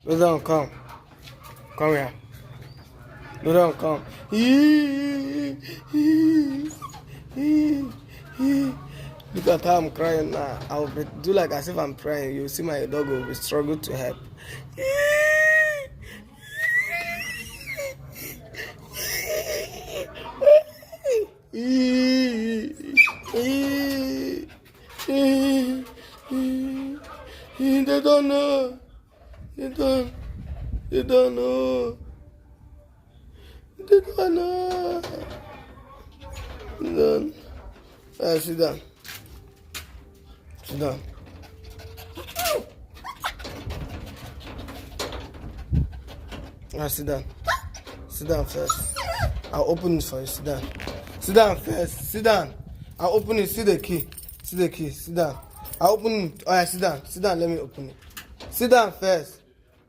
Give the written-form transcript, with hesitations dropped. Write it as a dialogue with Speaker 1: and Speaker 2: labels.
Speaker 1: Don't come. Come here. Don't come. Look at how I'm crying now. I'll do like as if I'm crying. You see my dog will struggle to help. They don't know. They don't know. They don't know. Sit down. Sit down. Sit down. Sit down first. I'll open it for you. Sit down. Sit down first. Sit down. I'll open it. See the key. See the key. Sit down. I'll open it. Alright, sit down. Sit down. Let me open it. Sit down first.